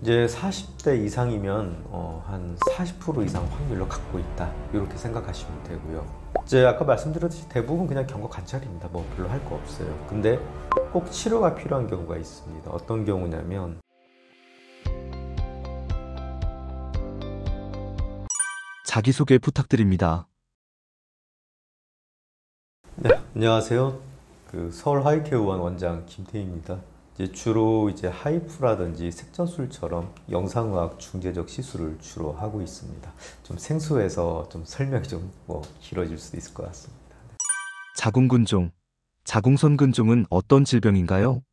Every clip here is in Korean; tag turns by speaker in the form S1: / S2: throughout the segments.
S1: 이제 40대 이상이면 한 40% 이상 확률로 갖고 있다, 이렇게 생각하시면 되고요. 이제 아까 말씀드렸듯이 대부분 그냥 경과 관찰입니다. 뭐 별로 할 거 없어요. 근데 꼭 치료가 필요한 경우가 있습니다. 어떤 경우냐면,
S2: 자기소개 부탁드립니다.
S1: 네, 안녕하세요. 서울 하이케어원 원장 김태희입니다. 이제 주로 하이프라든지 색전술처럼 영상의학 중재적 시술을 주로 하고 있습니다. 좀 생소해서 좀 설명이 좀 길어질 수도 있을 것 같습니다.
S2: 자궁근종, 자궁선근종은 어떤 질병인가요?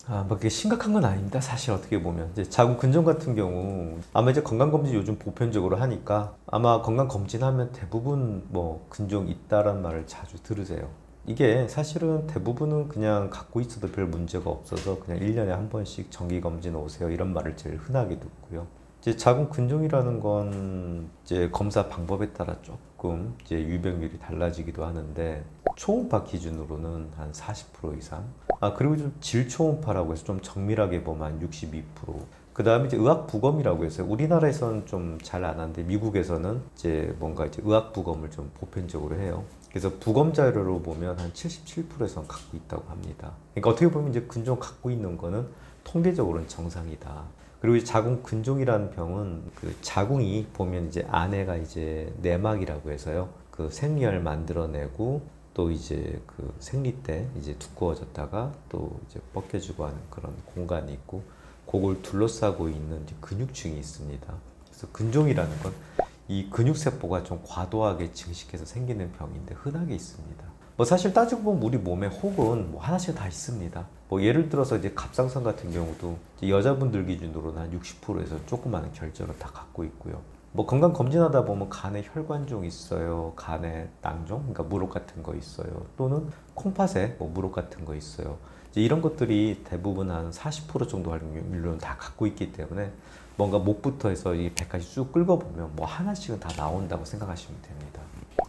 S1: 뭐 그게 심각한 건 아닙니다. 사실 어떻게 보면 이제 자궁근종 같은 경우 아마 이제 건강검진 요즘 보편적으로 하니까 아마 건강검진하면 대부분 근종 있다란 말을 자주 들으세요. 이게 사실은 대부분은 그냥 갖고 있어도 별 문제가 없어서 그냥 1년에 한 번씩 정기검진 오세요, 이런 말을 제일 흔하게 듣고요. 이제 자궁근종이라는 건 이제 검사 방법에 따라 조금 이제 유병률이 달라지기도 하는데, 초음파 기준으로는 한 40% 이상. 그리고 좀 질초음파라고 해서 좀 정밀하게 보면 한 62%. 그 다음에 이제 의학부검이라고 해서 우리나라에서는 좀 잘 안 하는데 미국에서는 이제 의학부검을 좀 보편적으로 해요. 그래서 부검 자료로 보면 한 77%에서는 갖고 있다고 합니다. 그러니까 어떻게 보면 이제 근종 갖고 있는 거는 통계적으로는 정상이다. 그리고 자궁근종이라는 병은 자궁이 보면 이제 안에가 이제 내막이라고 해서요. 생리혈 만들어내고 또 이제 생리 때 이제 두꺼워졌다가 또 이제 벗겨지고 하는 그런 공간이 있고, 그걸 둘러싸고 있는 이제 근육층이 있습니다. 그래서 근종이라는 건 이 근육세포가 좀 과도하게 증식해서 생기는 병인데 흔하게 있습니다. 사실 따지고 보면 우리 몸에 혹은 하나씩 다 있습니다. 예를 들어서 이제 갑상선 같은 경우도 이제 여자분들 기준으로는 한 60%에서 조그마한 결절을 다 갖고 있고요. 건강 검진하다 보면 간에 혈관종 있어요, 간에 낭종, 그러니까 물혹 같은 거 있어요, 또는 콩팥에 물혹 같은 거 있어요. 이제 이런 것들이 대부분 한 40% 정도 확률로는 다 갖고 있기 때문에 뭔가 목부터 해서 이 배까지 쭉 긁어보면 하나씩은 다 나온다고 생각하시면 됩니다.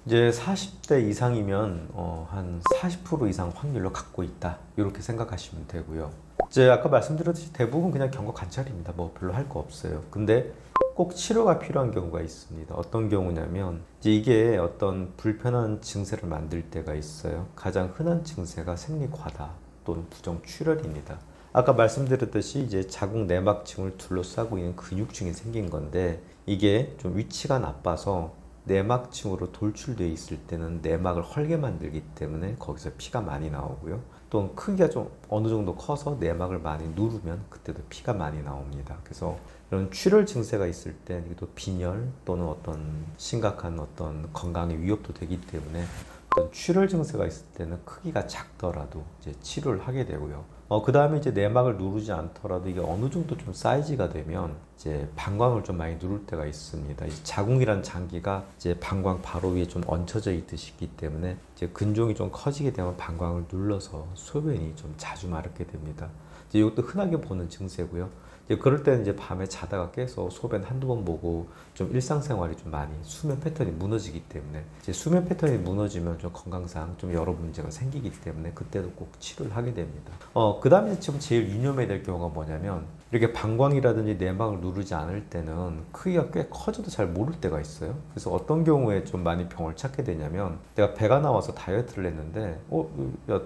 S1: 이제 40대 이상이면 한 40% 이상 확률로 갖고 있다, 이렇게 생각하시면 되고요. 이제 아까 말씀드렸듯이 대부분 그냥 경과 관찰입니다. 별로 할 거 없어요. 근데 꼭 치료가 필요한 경우가 있습니다. 어떤 경우냐면 이게 어떤 불편한 증세를 만들 때가 있어요. 가장 흔한 증세가 생리과다 또는 부정출혈입니다. 아까 말씀드렸듯이 이제 자궁 내막층을 둘러싸고 있는 근육층이 생긴 건데, 이게 좀 위치가 나빠서 내막층으로 돌출되어 있을 때는 내막을 헐게 만들기 때문에 거기서 피가 많이 나오고요. 또는 크기가 좀 어느 정도 커서 내막을 많이 누르면 그때도 피가 많이 나옵니다. 그래서 이런 출혈 증세가 있을 때 또 빈혈 또는 어떤 심각한 어떤 건강의 위협도 되기 때문에 어떤 출혈 증세가 있을 때는 크기가 작더라도 이제 치료를 하게 되고요. 그 다음에 이제 내막을 누르지 않더라도 이게 어느 정도 좀 사이즈가 되면 이제 방광을 좀 많이 누를 때가 있습니다. 이제 자궁이란 장기가 이제 방광 바로 위에 좀 얹혀져 있듯이 있기 때문에 이제 근종이 좀 커지게 되면 방광을 눌러서 소변이 좀 자주 마렵게 됩니다. 이제 이것도 흔하게 보는 증세고요. 이제 그럴 때는 이제 밤에 자다가 깨서 소변 한두 번 보고 좀 일상생활이 좀 많이 수면 패턴이 무너지기 때문에, 이제 수면 패턴이 무너지면 좀 건강상 좀 여러 문제가 생기기 때문에 그때도 꼭 치료를 하게 됩니다. 그 다음에 지금 제일 유념해야 될 경우가 뭐냐면, 이렇게 방광이라든지 내막을 누르지 않을 때는 크기가 꽤 커져도 잘 모를 때가 있어요. 그래서 어떤 경우에 좀 많이 병을 찾게 되냐면, 내가 배가 나와서 다이어트를 했는데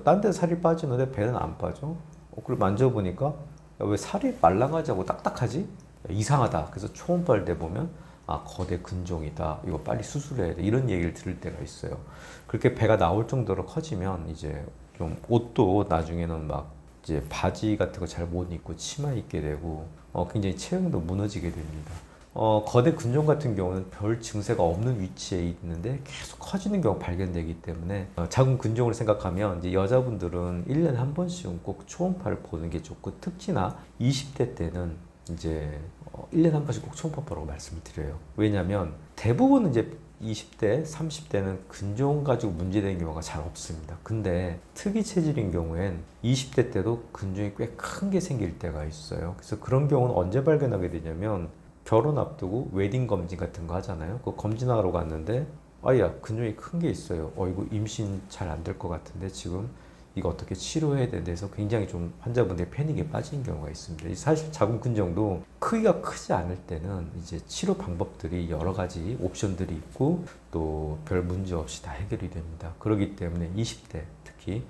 S1: 딴 데 살이 빠지는데 배는 안 빠져? 그걸 만져보니까 왜 살이 말랑하지 않고 딱딱하지? 이상하다. 그래서 초음파를 내보면 거대 근종이다, 이거 빨리 수술해야 돼, 이런 얘기를 들을 때가 있어요. 그렇게 배가 나올 정도로 커지면 이제 좀 옷도 나중에는 이제 바지 같은 거 잘 못 입고 치마 입게 되고 굉장히 체형도 무너지게 됩니다. 거대 근종 같은 경우는 별 증세가 없는 위치에 있는데 계속 커지는 경우가 발견되기 때문에 자궁 근종을 생각하면 이제 여자분들은 1년에 한 번씩은 꼭 초음파를 보는 게 좋고, 특히나 20대 때는 이제 1년에 한 번씩 꼭 초음파 보라고 말씀을 드려요. 왜냐하면 대부분 이제 20대, 30대는 근종 가지고 문제되는 경우가 잘 없습니다. 근데 특이 체질인 경우엔 20대 때도 근종이 꽤 큰 게 생길 때가 있어요. 그래서 그런 경우는 언제 발견하게 되냐면, 결혼 앞두고 웨딩 검진 같은 거 하잖아요. 그 검진하러 갔는데 근종이 큰 게 있어요. 이거 임신 잘 안 될 것 같은데 지금 이거 어떻게 치료해야 되는 데서 굉장히 좀 환자분들이 패닉에 빠지는 경우가 있습니다. 사실 자궁근종도 크기가 크지 않을 때는 이제 치료 방법들이 여러 가지 옵션들이 있고 또 별 문제 없이 다 해결이 됩니다. 그렇기 때문에 20대 특히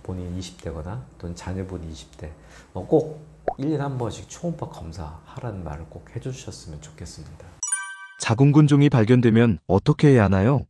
S1: 본인이 20대거나 또는 자녀분이 20대 꼭 1년에 한 번씩 초음파 검사하라는 말을 꼭 해주셨으면 좋겠습니다.
S2: 자궁근종이 발견되면 어떻게 해야 하나요?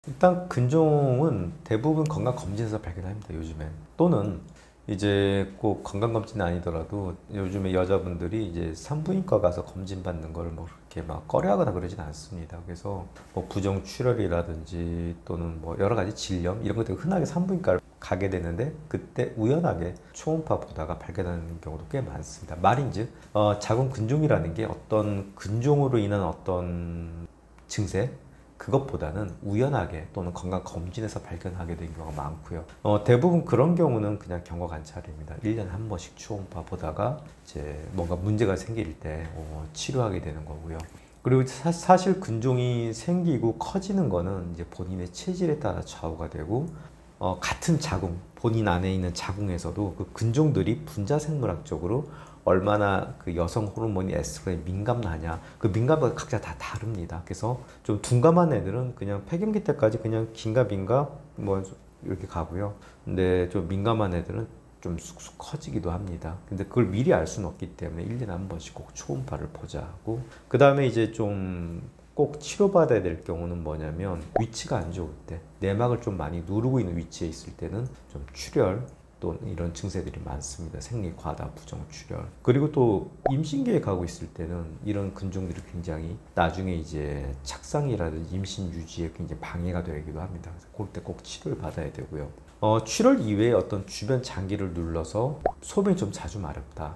S1: 일단 근종은 대부분 건강검진에서 발견합니다. 요즘엔. 또는 이제 꼭 건강검진은 아니더라도 요즘에 여자분들이 이제 산부인과 가서 검진 받는 걸 뭐 그렇게 막 꺼려하거나 그러진 않습니다. 그래서 뭐 부정출혈이라든지 또는 뭐 여러 가지 질염 이런 것들 흔하게 산부인과를 가게 되는데 그때 우연하게 초음파 보다가 발견하는 경우도 꽤 많습니다. 말인즉 자궁근종이라는 게 어떤 근종으로 인한 어떤 증세 그것보다는 우연하게 또는 건강검진에서 발견하게 된 경우가 많고요. 대부분 그런 경우는 그냥 경과관찰입니다. 1년에 한 번씩 초음파 보다가 이제 뭔가 문제가 생길 때 치료하게 되는 거고요. 그리고 사실 근종이 생기고 커지는 거는 이제 본인의 체질에 따라 좌우가 되고 같은 자궁, 본인 안에 있는 자궁에서도 그 근종들이 분자생물학적으로 얼마나 그 여성 호르몬이 에스트로겐에 민감하냐 그 민감도가 각자 다 다릅니다. 그래서 좀 둔감한 애들은 그냥 폐경기 때까지 그냥 긴가민가 뭐 이렇게 가고요. 근데 좀 민감한 애들은 좀 쑥쑥 커지기도 합니다. 근데 그걸 미리 알 수는 없기 때문에 1년에 한 번씩 꼭 초음파를 보자 하고 그 다음에 이제 좀 꼭 치료받아야 될 경우는 뭐냐면 위치가 안 좋을 때 내막을 좀 많이 누르고 있는 위치에 있을 때는 좀 출혈 또 이런 증세들이 많습니다. 생리 과다 부정출혈 그리고 또 임신기에 가고 있을 때는 이런 근종들이 굉장히 나중에 이제 착상이라든지 임신 유지에 굉장히 방해가 되기도 합니다. 그래서 그럴 때 꼭 치료를 받아야 되고요. 출혈 이외에 어떤 주변 장기를 눌러서 소변이 좀 자주 마렵다.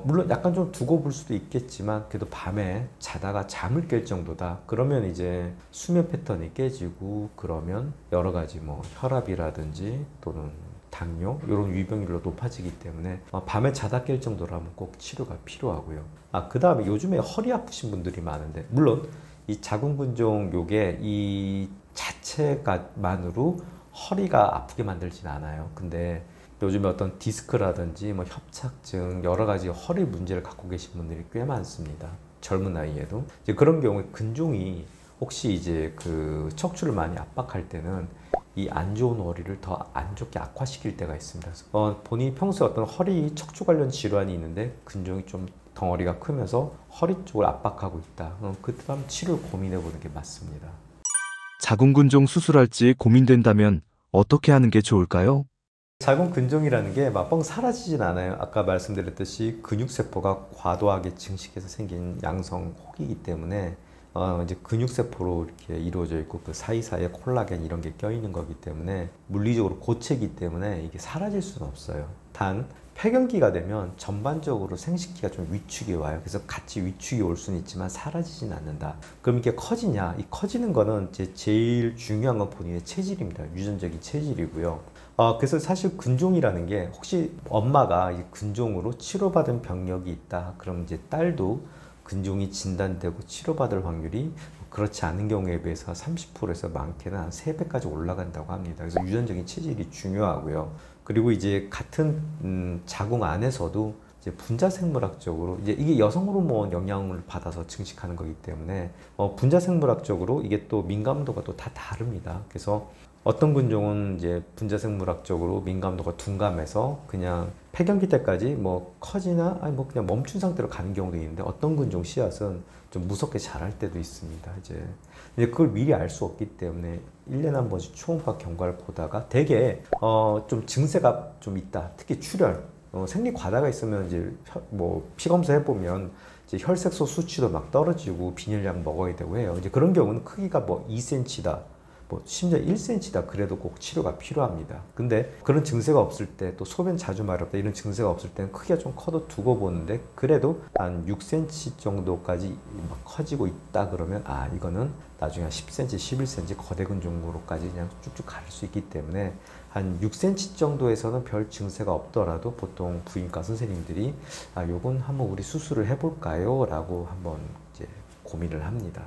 S1: 물론 약간 좀 두고 볼 수도 있겠지만 그래도 밤에 자다가 잠을 깰 정도다. 그러면 이제 수면 패턴이 깨지고 그러면 여러 가지 뭐 혈압이라든지 또는 당뇨 이런 위병률로 높아지기 때문에 밤에 자다 깰 정도라면 꼭 치료가 필요하고요. 그 다음에 요즘에 허리 아프신 분들이 많은데 물론 이 자궁근종 요게 이 자체가만으로 허리가 아프게 만들진 않아요. 근데 요즘에 어떤 디스크라든지 뭐 협착증 여러 가지 허리 문제를 갖고 계신 분들이 꽤 많습니다. 젊은 나이에도 이제 그런 경우에 근종이 혹시 이제 그 척추를 많이 압박할 때는 이 안 좋은 허리를 더 안 좋게 악화시킬 때가 있습니다. 본인이 평소에 어떤 허리 척추 관련 질환이 있는데 근종이 좀 덩어리가 크면서 허리 쪽을 압박하고 있다. 그때 한번 치료를 고민해 보는 게 맞습니다.
S2: 자궁근종 수술할지 고민된다면 어떻게 하는 게 좋을까요?
S1: 자궁근종이라는 게 막 뻥 사라지진 않아요. 아까 말씀드렸듯이 근육세포가 과도하게 증식해서 생긴 양성 혹이기 때문에 이제 근육세포로 이렇게 이루어져 있고 그 사이사이에 콜라겐 이런 게 껴있는 거기 때문에 물리적으로 고체이기 때문에 이게 사라질 수는 없어요. 단 폐경기가 되면 전반적으로 생식기가 좀 위축이 와요. 그래서 같이 위축이 올 수는 있지만 사라지진 않는다. 그럼 이게 커지냐? 이 커지는 거는 제일 중요한 건 본인의 체질입니다. 유전적인 체질이고요. 그래서 사실 근종이라는 게 혹시 엄마가 이 근종으로 치료받은 병력이 있다. 그럼 이제 딸도 근종이 진단되고 치료받을 확률이 그렇지 않은 경우에 비해서 30%에서 많게는 한 3배까지 올라간다고 합니다. 그래서 유전적인 체질이 중요하고요. 그리고 이제 같은 자궁 안에서도 이제 분자생물학적으로 이게 여성 호르몬 영향을 받아서 증식하는 거기 때문에 분자생물학적으로 이게 또 민감도가 또 다 다릅니다. 그래서 어떤 근종은 이제 분자생물학적으로 민감도가 둔감해서 그냥 폐경기 때까지 뭐 커지나 아니 뭐 그냥 멈춘 상태로 가는 경우도 있는데 어떤 근종 씨앗은 좀 무섭게 자랄 때도 있습니다. 이제 그걸 미리 알 수 없기 때문에 1년에 한 번씩 초음파 경과를 보다가 되게 좀 증세가 좀 있다. 특히 출혈, 생리 과다가 있으면 이제 뭐 피검사 해보면 이제 혈색소 수치도 막 떨어지고 빈혈약 먹어야 되고 해요. 이제 그런 경우는 크기가 뭐 2cm다. 뭐 심지어 1cm다 그래도 꼭 치료가 필요합니다. 근데 그런 증세가 없을 때 또 소변 자주 마렵다 이런 증세가 없을 때는 크기가 좀 커도 두고 보는데 그래도 한 6cm 정도까지 막 커지고 있다 그러면 이거는 나중에 한 10cm, 11cm 거대 근종으로까지 그냥 쭉쭉 갈 수 있기 때문에 한 6cm 정도에서는 별 증세가 없더라도 보통 부인과 선생님들이 요건 한번 우리 수술을 해볼까요? 라고 한번 이제 고민을 합니다.